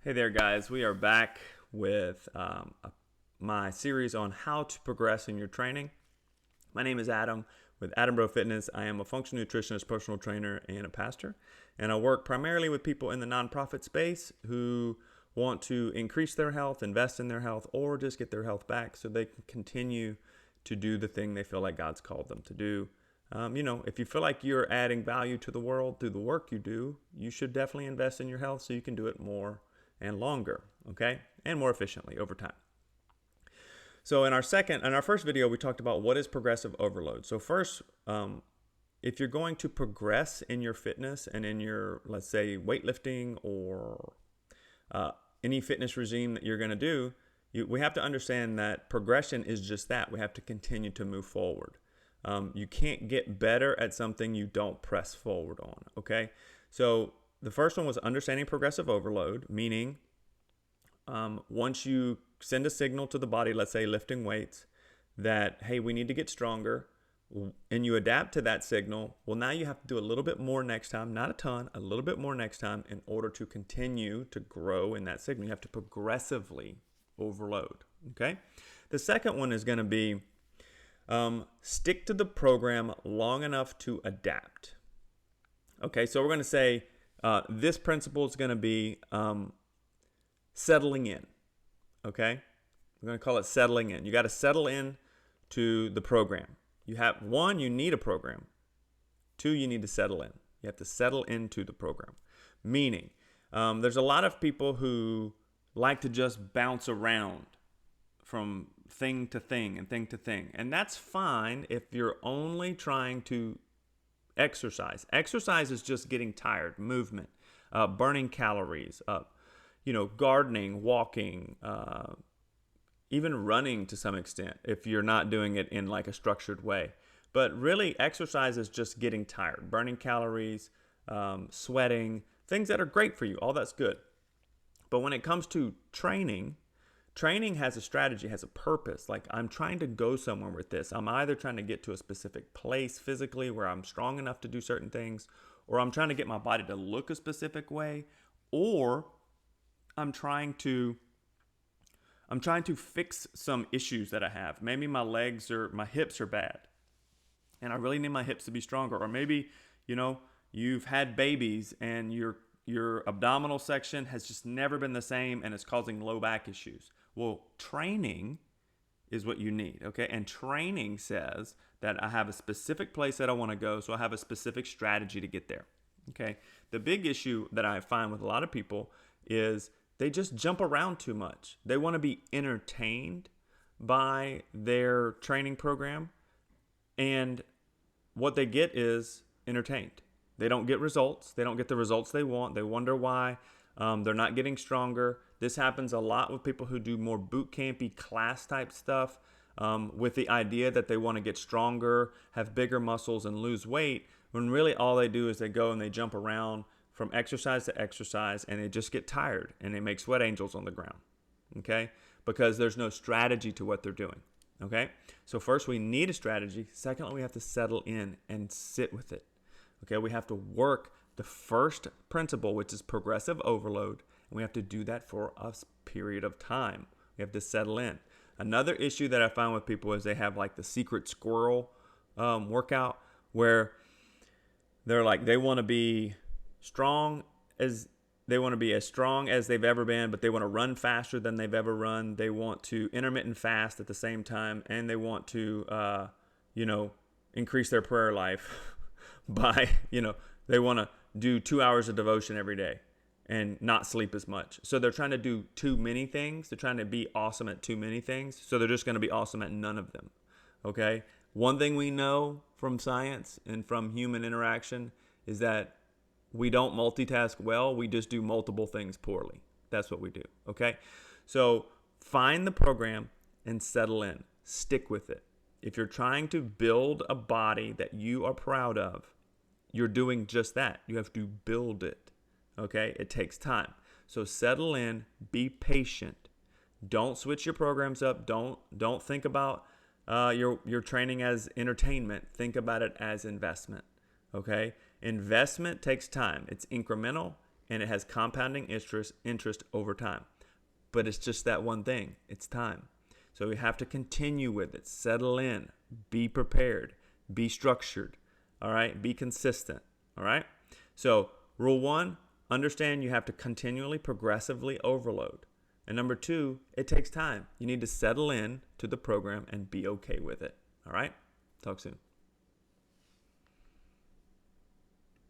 Hey there, guys. We are back with my series on how to progress in your training. My name is Adam with Adam Bro Fitness. I am a functional nutritionist, personal trainer, and a pastor. And I work primarily with people in the nonprofit space who want to increase their health, invest in their health, or just get their health back so they can continue to do the thing they feel like God's called them to do. If you feel like you're adding value to the world through the work you do, you should definitely invest in your health so you can do it more and longer, okay? And more efficiently over time. So in our first video, we talked about what is progressive overload. So first, if you're going to progress in your fitness and in your, let's say, weightlifting or any fitness regime that you're going to do, we have to understand that progression is just that. We have to continue to move forward. You can't get better at something you don't press forward on, okay? So the first one was understanding progressive overload, meaning once you send a signal to the body, let's say lifting weights, that, hey, we need to get stronger, and you adapt to that signal, well, now you have to do a little bit more next time, not a ton, a little bit more next time in order to continue to grow in that signal. You have to progressively overload, okay? The second one is going to be stick to the program long enough to adapt. Okay, so we're going to say this principle is going to be settling in. Okay, we're going to call it settling in. You got to settle in to the program. You need a program. Two, you need to settle in. You have to settle into the program. Meaning, there's a lot of people who like to just bounce around from thing to thing and thing to thing. And that's fine if you're only trying to exercise. Exercise is just getting tired, movement, burning calories, gardening, walking, even running to some extent if you're not doing it in like a structured way. But really, exercise is just getting tired, burning calories, sweating, things that are great for you. All that's good. But when it comes to training has a strategy, has a purpose. Like, I'm trying to go somewhere with this. I'm either trying to get to a specific place physically where I'm strong enough to do certain things, or I'm trying to get my body to look a specific way, or I'm trying to fix some issues that I have. Maybe my hips are bad, and I really need my hips to be stronger. Or maybe, you've had babies and your abdominal section has just never been the same and it's causing low back issues. Well, training is what you need, okay? And training says that I have a specific place that I want to go, so I have a specific strategy to get there, okay? The big issue that I find with a lot of people is they just jump around too much. They want to be entertained by their training program, and what they get is entertained. They don't get results. They don't get the results they want. They wonder why they're not getting stronger. This happens a lot with people who do more boot campy class type stuff with the idea that they want to get stronger, have bigger muscles, and lose weight, when really all they do is they go and they jump around from exercise to exercise, and they just get tired, and they make sweat angels on the ground, okay? Because there's no strategy to what they're doing, okay? So first, we need a strategy. Secondly, we have to settle in and sit with it. Okay, we have to work the first principle, which is progressive overload, and we have to do that for a period of time. We have to settle in. Another issue that I find with people is they have like the secret squirrel workout, where they're like, they want to be as strong as they've ever been, but they want to run faster than they've ever run. They want to intermittent fast at the same time, and they want to increase their prayer life by, they want to do 2 hours of devotion every day and not sleep as much. So they're trying to do too many things. They're trying to be awesome at too many things. So they're just going to be awesome at none of them. Okay? One thing we know from science and from human interaction is that we don't multitask well. We just do multiple things poorly. That's what we do. Okay? So find the program and settle in. Stick with it. If you're trying to build a body that you are proud of, you're doing just that. You have to build it, okay? It takes time. So settle in, be patient. Don't switch your programs up. Don't think about your training as entertainment. Think about it as investment, okay? Investment takes time. It's incremental. and it has compounding interest over time. But it's just that one thing. It's time. So we have to continue with it. Settle in. Be prepared. Be structured. All right? Be consistent. All right? So rule 1, understand you have to continually, progressively overload. And number 2, it takes time. You need to settle in to the program and be okay with it. All right? Talk soon.